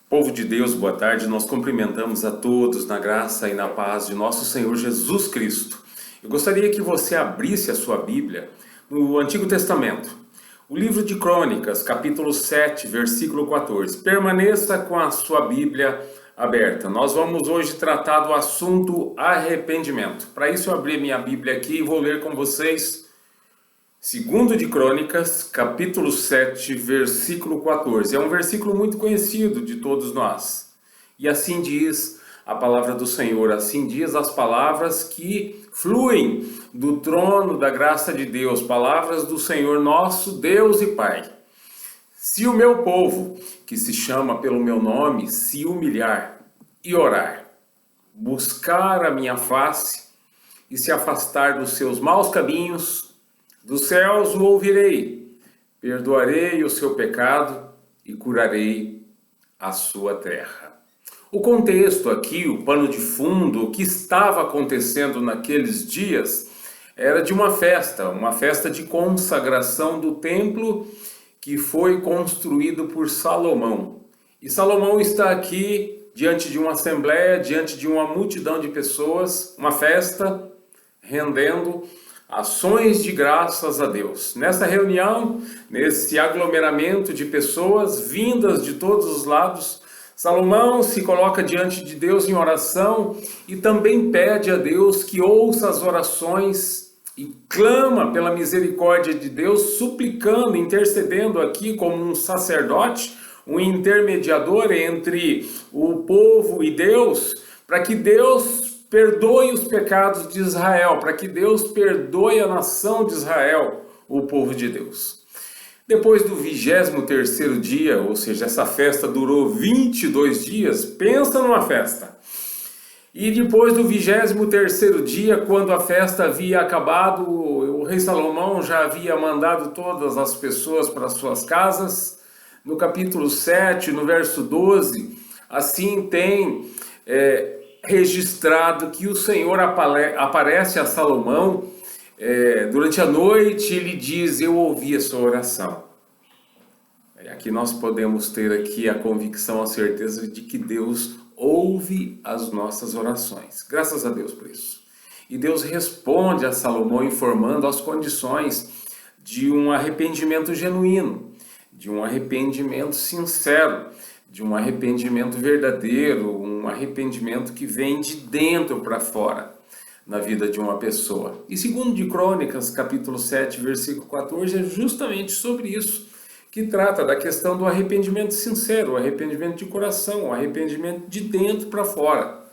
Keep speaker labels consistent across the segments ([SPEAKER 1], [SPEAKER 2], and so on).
[SPEAKER 1] Povo de Deus, boa tarde. Nós cumprimentamos a todos na graça e na paz de nosso Senhor Jesus Cristo. Eu gostaria que você abrisse a sua Bíblia no Antigo Testamento, o livro de Crônicas, capítulo 7, versículo 14. Permaneça com a sua Bíblia aberta. Nós vamos hoje tratar do assunto arrependimento. Para isso eu abri minha Bíblia aqui e vou ler com vocês Segundo de Crônicas, capítulo 7, versículo 14. É um versículo muito conhecido de todos nós. E assim diz a palavra do Senhor, assim diz as palavras que fluem do trono da graça de Deus, palavras do Senhor nosso Deus e Pai. Se o meu povo, que se chama pelo meu nome, se humilhar e orar, buscar a minha face e se afastar dos seus maus caminhos, dos céus o ouvirei, perdoarei o seu pecado e curarei a sua terra. O contexto aqui, o pano de fundo, o que estava acontecendo naqueles dias, era de uma festa de consagração do templo que foi construído por Salomão. E Salomão está aqui diante de uma assembleia, diante de uma multidão de pessoas, uma festa, rendendo ações de graças a Deus. Nessa reunião, nesse aglomeramento de pessoas vindas de todos os lados, Salomão se coloca diante de Deus em oração e também pede a Deus que ouça as orações e clama pela misericórdia de Deus, suplicando, intercedendo aqui como um sacerdote, um intermediador entre o povo e Deus, para que Deus perdoe os pecados de Israel, para que Deus perdoe a nação de Israel, o povo de Deus. Depois do 23º dia, ou seja, essa festa durou 22 dias, pensa numa festa. E depois do 23º dia, quando a festa havia acabado, o rei Salomão já havia mandado todas as pessoas para suas casas. No capítulo 7, no verso 12, assim tem registrado que o Senhor aparece a Salomão durante a noite e lhe diz: eu ouvi a sua oração. Aqui nós podemos ter aqui a convicção, a certeza de que Deus ouve as nossas orações. Graças a Deus por isso. E Deus responde a Salomão informando as condições de um arrependimento genuíno, de um arrependimento sincero, de um arrependimento verdadeiro, um arrependimento que vem de dentro para fora na vida de uma pessoa. E segundo de Crônicas, capítulo 7, versículo 14, é justamente sobre isso que trata da questão do arrependimento sincero, o arrependimento de coração, o arrependimento de dentro para fora.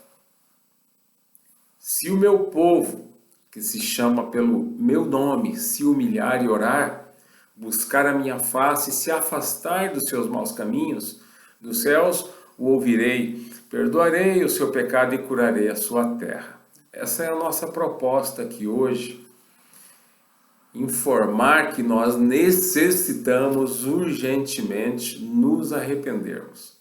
[SPEAKER 1] Se o meu povo, que se chama pelo meu nome, se humilhar e orar, buscar a minha face e se afastar dos seus maus caminhos, dos céus o ouvirei, perdoarei o seu pecado e curarei a sua terra. Essa é a nossa proposta aqui hoje. Informar que nós necessitamos urgentemente nos arrependermos.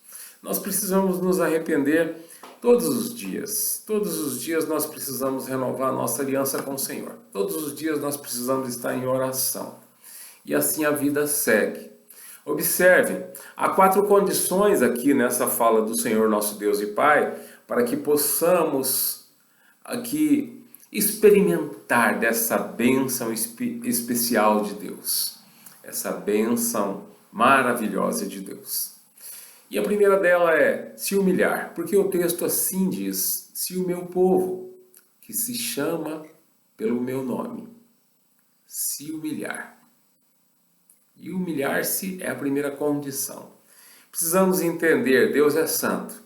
[SPEAKER 1] Nós precisamos nos arrepender todos os dias. Todos os dias nós precisamos renovar a nossa aliança com o Senhor. Todos os dias nós precisamos estar em oração. E assim a vida segue. Observe, há 4 condições aqui nessa fala do Senhor nosso Deus e Pai para que possamos aqui experimentar dessa bênção especial de Deus, essa bênção maravilhosa de Deus. E a primeira dela é se humilhar, porque o texto assim diz: se o meu povo, que se chama pelo meu nome, se humilhar. E humilhar-se é a primeira condição. Precisamos entender, Deus é santo.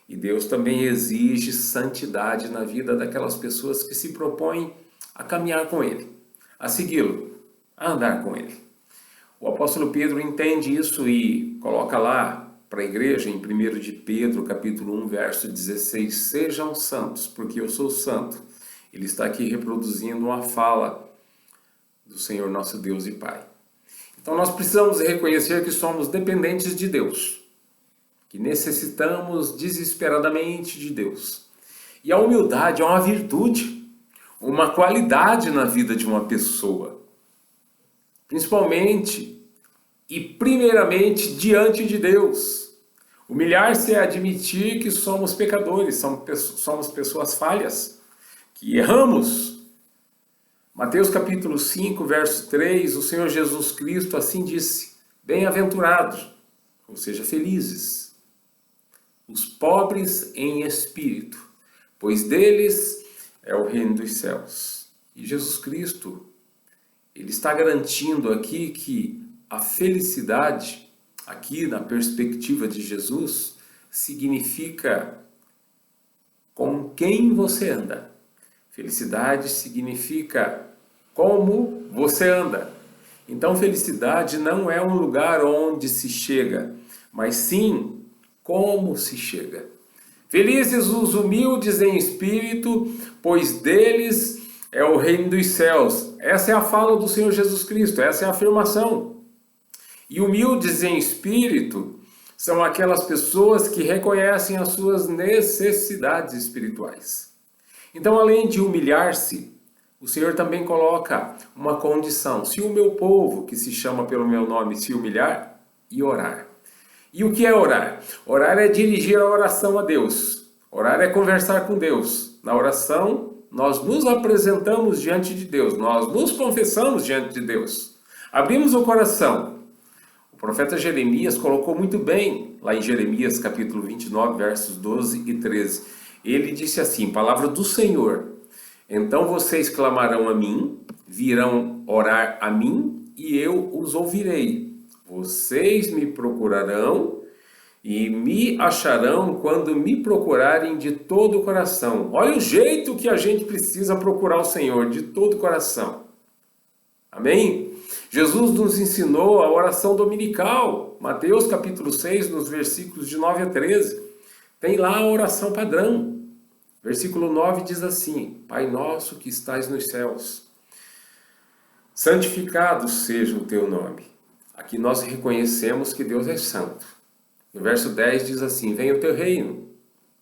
[SPEAKER 1] E Deus também exige santidade na vida daquelas pessoas que se propõem a caminhar com Ele, a segui-lo, a andar com Ele. O apóstolo Pedro entende isso e coloca lá para a igreja, em 1 de Pedro, capítulo 1, verso 16, sejam santos, porque eu sou santo. Ele está aqui reproduzindo uma fala do Senhor nosso Deus e Pai. Então nós precisamos reconhecer que somos dependentes de Deus, que necessitamos desesperadamente de Deus. E a humildade é uma virtude, uma qualidade na vida de uma pessoa, principalmente e primeiramente diante de Deus. Humilhar-se é admitir que somos pecadores, somos pessoas falhas, que erramos. Mateus capítulo 5, verso 3, o Senhor Jesus Cristo assim disse: bem-aventurados, ou seja, felizes, os pobres em espírito, pois deles é o reino dos céus. E Jesus Cristo, ele está garantindo aqui que a felicidade, aqui na perspectiva de Jesus, significa com quem você anda. Felicidade significa como você anda. Então, felicidade não é um lugar onde se chega, mas sim como se chega. Felizes os humildes em espírito, pois deles é o reino dos céus. Essa é a fala do Senhor Jesus Cristo, essa é a afirmação. E humildes em espírito são aquelas pessoas que reconhecem as suas necessidades espirituais. Então, além de humilhar-se, o Senhor também coloca uma condição: se o meu povo, que se chama pelo meu nome, se humilhar e orar. E o que é orar? Orar é dirigir a oração a Deus. Orar é conversar com Deus. Na oração, nós nos apresentamos diante de Deus, nós nos confessamos diante de Deus. Abrimos o coração. O profeta Jeremias colocou muito bem, lá em Jeremias capítulo 29, versos 12 e 13. Ele disse assim, palavra do Senhor: então vocês clamarão a mim, virão orar a mim, e eu os ouvirei. Vocês me procurarão e me acharão quando me procurarem de todo o coração. Olha o jeito que a gente precisa procurar o Senhor, de todo o coração. Amém? Jesus nos ensinou a oração dominical. Mateus capítulo 6, nos versículos de 9 a 13. Tem lá a oração padrão. Versículo 9 diz assim: Pai nosso que estais nos céus, santificado seja o teu nome. Aqui nós reconhecemos que Deus é santo. No verso 10 diz assim: venha o teu reino,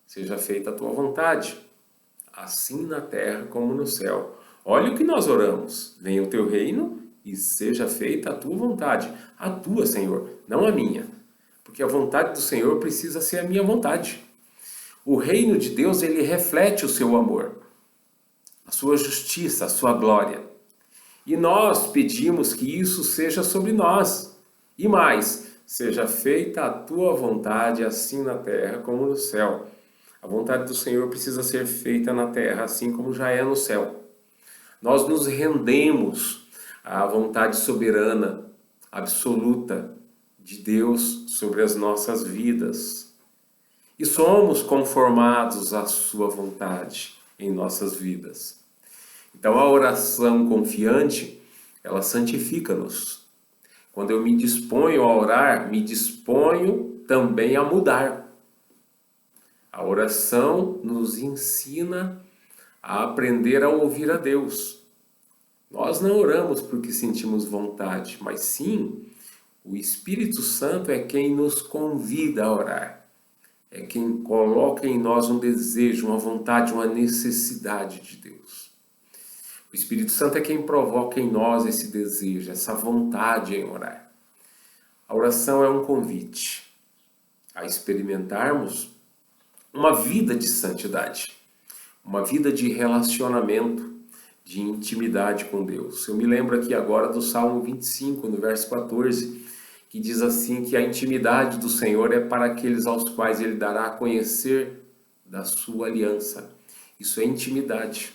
[SPEAKER 1] seja feita a tua vontade, assim na terra como no céu. Olha o que nós oramos: venha o teu reino e seja feita a tua vontade. A tua, Senhor, não a minha. Porque a vontade do Senhor precisa ser a minha vontade. O reino de Deus, ele reflete o seu amor, a sua justiça, a sua glória. E nós pedimos que isso seja sobre nós. E mais, seja feita a tua vontade, assim na terra como no céu. A vontade do Senhor precisa ser feita na terra, assim como já é no céu. Nós nos rendemos à vontade soberana, absoluta de Deus sobre as nossas vidas. E somos conformados à sua vontade em nossas vidas. Então a oração confiante, ela santifica-nos. Quando eu me disponho a orar, me disponho também a mudar. A oração nos ensina a aprender a ouvir a Deus. Nós não oramos porque sentimos vontade, mas sim, o Espírito Santo é quem nos convida a orar. É quem coloca em nós um desejo, uma vontade, uma necessidade de Deus. O Espírito Santo é quem provoca em nós esse desejo, essa vontade em orar. A oração é um convite a experimentarmos uma vida de santidade, uma vida de relacionamento, de intimidade com Deus. Eu me lembro aqui agora do Salmo 25, no verso 14, que diz assim que a intimidade do Senhor é para aqueles aos quais Ele dará a conhecer da sua aliança. Isso é intimidade.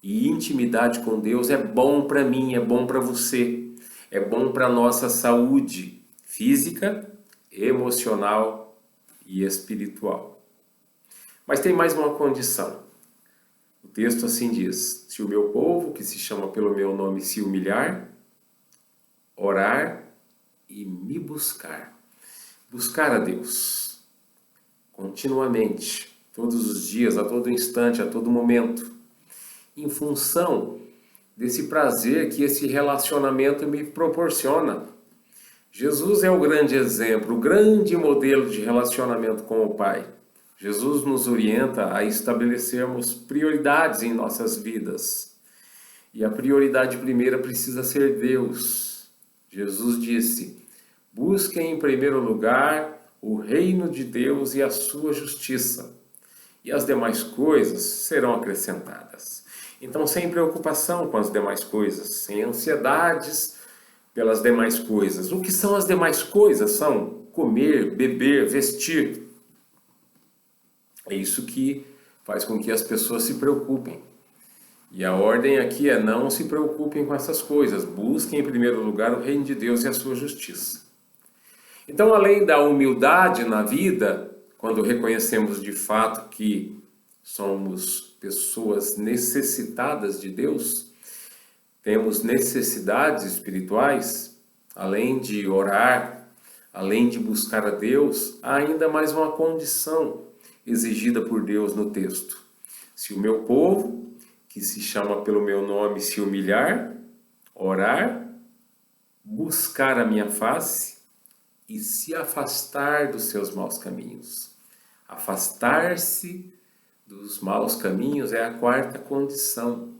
[SPEAKER 1] E intimidade com Deus é bom para mim, é bom para você, é bom para a nossa saúde física, emocional e espiritual. Mas tem mais uma condição. O texto assim diz: se o meu povo, que se chama pelo meu nome, se humilhar, orar e me buscar. Buscar a Deus continuamente, todos os dias, a todo instante, a todo momento, em função desse prazer que esse relacionamento me proporciona. Jesus é o grande exemplo, o grande modelo de relacionamento com o Pai. Jesus nos orienta a estabelecermos prioridades em nossas vidas. E a prioridade primeira precisa ser Deus. Jesus disse: busquem em primeiro lugar o reino de Deus e a sua justiça, e as demais coisas serão acrescentadas. Então, sem preocupação com as demais coisas, sem ansiedades pelas demais coisas. O que são as demais coisas? São comer, beber, vestir. É isso que faz com que as pessoas se preocupem. E a ordem aqui é: não se preocupem com essas coisas. Busquem em primeiro lugar o reino de Deus e a sua justiça. Então, além da humildade na vida, quando reconhecemos de fato que somos pessoas necessitadas de Deus, temos necessidades espirituais, além de orar, além de buscar a Deus, há ainda mais uma condição exigida por Deus no texto. Se o meu povo, que se chama pelo meu nome, se humilhar, orar, buscar a minha face e se afastar dos seus maus caminhos. Afastar-se dos maus caminhos é a quarta condição.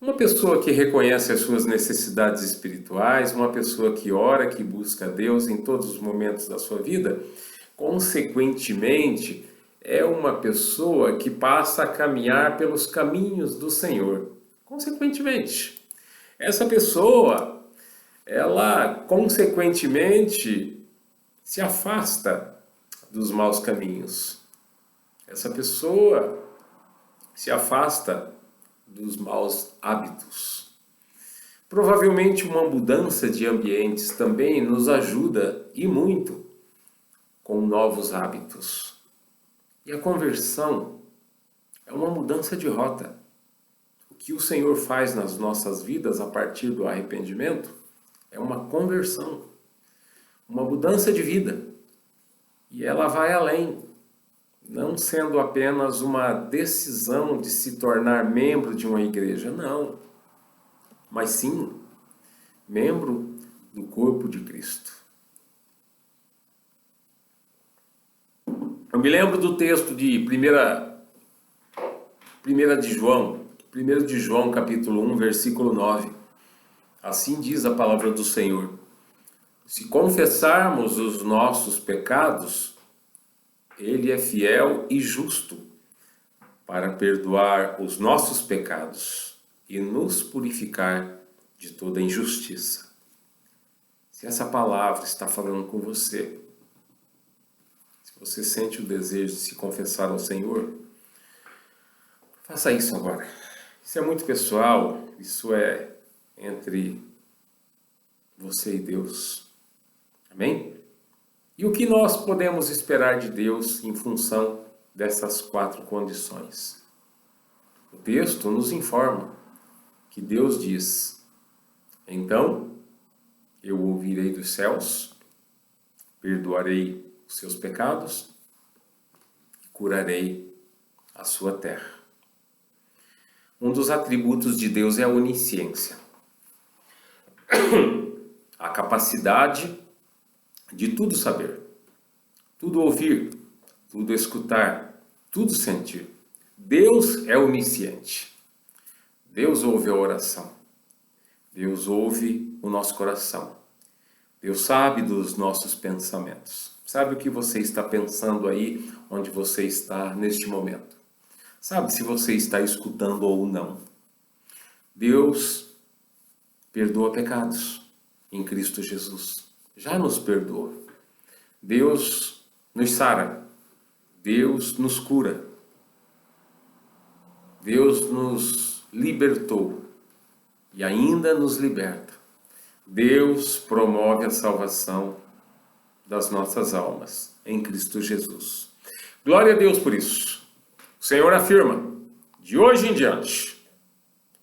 [SPEAKER 1] Uma pessoa que reconhece as suas necessidades espirituais, uma pessoa que ora, que busca a Deus em todos os momentos da sua vida, consequentemente, é uma pessoa que passa a caminhar pelos caminhos do Senhor. Consequentemente, essa pessoa, ela consequentemente se afasta dos maus caminhos. Essa pessoa se afasta dos maus hábitos. Provavelmente uma mudança de ambientes também nos ajuda, e muito, com novos hábitos. E a conversão é uma mudança de rota. O que o Senhor faz nas nossas vidas a partir do arrependimento é uma conversão, uma mudança de vida. E ela vai além, não sendo apenas uma decisão de se tornar membro de uma igreja, não, mas sim membro do corpo de Cristo. Eu me lembro do texto de 1 de João, capítulo 1, versículo 9. Assim diz a palavra do Senhor: se confessarmos os nossos pecados, Ele é fiel e justo para perdoar os nossos pecados e nos purificar de toda injustiça. Se essa palavra está falando com você, se você sente o desejo de se confessar ao Senhor, faça isso agora. Isso é muito pessoal, isso é entre você e Deus. Amém? E o que nós podemos esperar de Deus em função dessas 4 condições? O texto nos informa que Deus diz: então eu ouvirei dos céus, perdoarei os seus pecados e curarei a sua terra. Um dos atributos de Deus é a onisciência. A capacidade de tudo saber, tudo ouvir, tudo escutar, tudo sentir. Deus é onisciente. Deus ouve a oração. Deus ouve o nosso coração. Deus sabe dos nossos pensamentos. Sabe o que você está pensando aí, onde você está neste momento. Sabe se você está escutando ou não. Deus perdoa pecados em Cristo Jesus. Já nos perdoa. Deus nos sara. Deus nos cura. Deus nos libertou e ainda nos liberta. Deus promove a salvação das nossas almas em Cristo Jesus. Glória a Deus por isso. O Senhor afirma, de hoje em diante,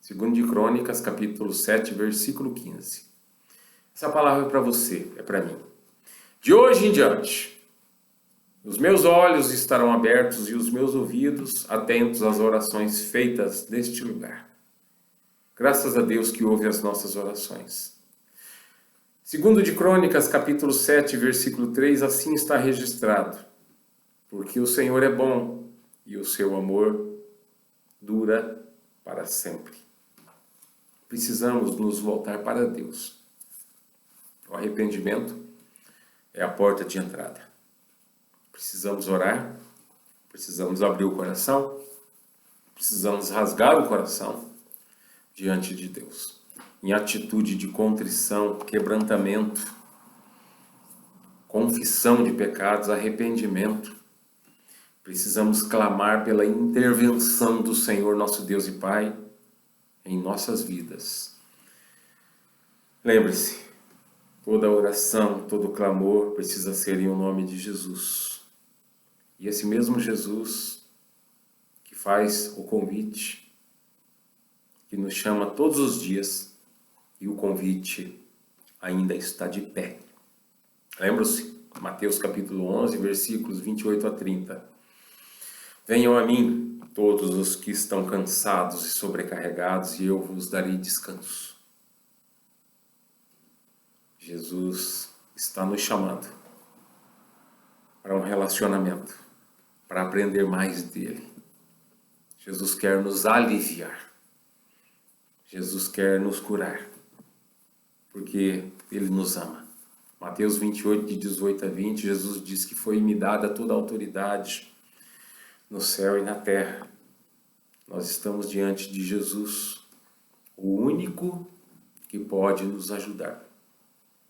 [SPEAKER 1] 2 de Crônicas, capítulo 7, versículo 15. Essa palavra é para você, é para mim. De hoje em diante, os meus olhos estarão abertos e os meus ouvidos atentos às orações feitas neste lugar. Graças a Deus que ouve as nossas orações. 2 de Crônicas, capítulo 7, versículo 3, assim está registrado. Porque o Senhor é bom e o seu amor dura para sempre. Precisamos nos voltar para Deus. O arrependimento é a porta de entrada. Precisamos orar, precisamos abrir o coração, precisamos rasgar o coração diante de Deus, em atitude de contrição, quebrantamento, confissão de pecados, arrependimento. Precisamos clamar pela intervenção do Senhor, nosso Deus e Pai, em nossas vidas. Lembre-se, toda oração, todo clamor precisa ser em nome de Jesus. E esse mesmo Jesus que faz o convite, que nos chama todos os dias, e o convite ainda está de pé. Lembra-se? Mateus capítulo 11, versículos 28 a 30. Venham a mim, todos os que estão cansados e sobrecarregados, e eu vos darei descanso. Jesus está nos chamando para um relacionamento, para aprender mais dele. Jesus quer nos aliviar. Jesus quer nos curar, porque ele nos ama. Mateus 28, de 18 a 20, Jesus diz que foi-me dada toda a autoridade no céu e na terra. Nós estamos diante de Jesus, o único que pode nos ajudar,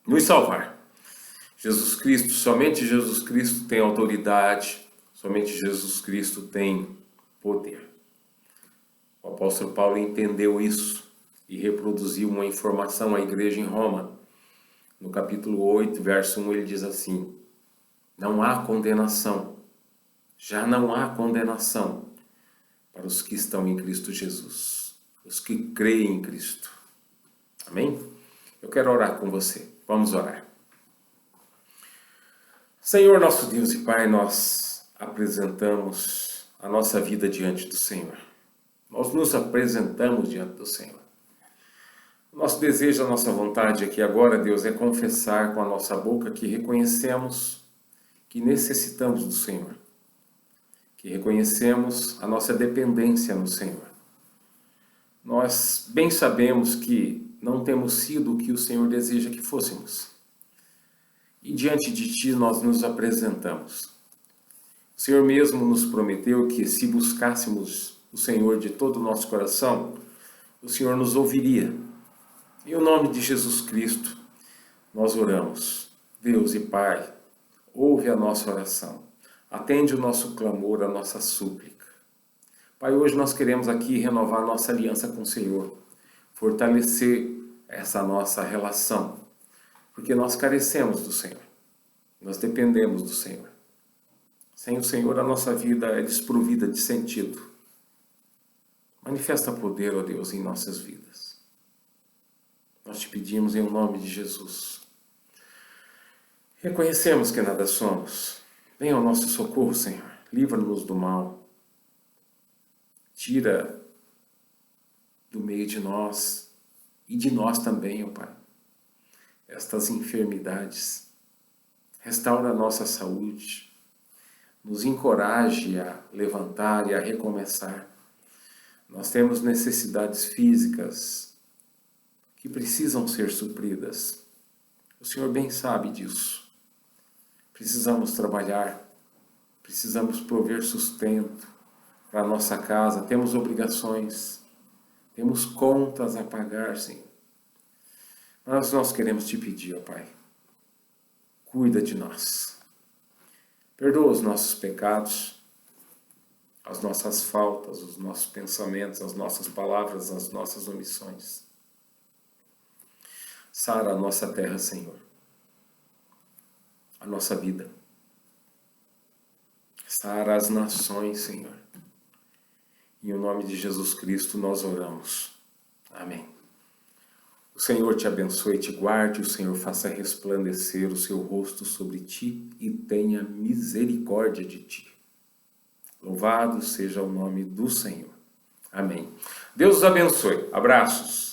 [SPEAKER 1] nos salvar. Jesus Cristo, somente Jesus Cristo tem autoridade, somente Jesus Cristo tem poder. O apóstolo Paulo entendeu isso e reproduziu uma informação à igreja em Roma. No capítulo 8, verso 1, ele diz assim: não há condenação, já não há condenação para os que estão em Cristo Jesus, os que creem em Cristo. Amém? Eu quero orar com você. Vamos orar. Senhor, nosso Deus e Pai, nós apresentamos a nossa vida diante do Senhor. Nós nos apresentamos diante do Senhor. O nosso desejo, a nossa vontade aqui agora, Deus, é confessar com a nossa boca que reconhecemos que necessitamos do Senhor, que reconhecemos a nossa dependência no Senhor. Nós bem sabemos que não temos sido o que o Senhor deseja que fôssemos. E diante de Ti nós nos apresentamos. O Senhor mesmo nos prometeu que se buscássemos o Senhor de todo o nosso coração, o Senhor nos ouviria. Em nome de Jesus Cristo, nós oramos. Deus e Pai, ouve a nossa oração. Atende o nosso clamor, a nossa súplica. Pai, hoje nós queremos aqui renovar nossa aliança com o Senhor, fortalecer essa nossa relação, porque nós carecemos do Senhor, nós dependemos do Senhor. Sem o Senhor, a nossa vida é desprovida de sentido. Manifesta poder, ó Deus, em nossas vidas. Nós te pedimos em nome de Jesus. Reconhecemos que nada somos. Venha ao nosso socorro, Senhor. Livra-nos do mal. Tira do meio de nós e de nós também, ó Pai, estas enfermidades. Restaura a nossa saúde. Nos encoraje a levantar e a recomeçar. Nós temos necessidades físicas que precisam ser supridas. O Senhor bem sabe disso. Precisamos trabalhar, precisamos prover sustento para a nossa casa, temos obrigações, temos contas a pagar, Senhor. Mas nós queremos te pedir, ó Pai, cuida de nós. Perdoa os nossos pecados, as nossas faltas, os nossos pensamentos, as nossas palavras, as nossas omissões. Sara a nossa terra, Senhor, a nossa vida. Sara as nações, Senhor. Em nome de Jesus Cristo nós oramos. Amém. O Senhor te abençoe e te guarde, o Senhor faça resplandecer o seu rosto sobre ti e tenha misericórdia de ti. Louvado seja o nome do Senhor. Amém. Deus os abençoe. Abraços.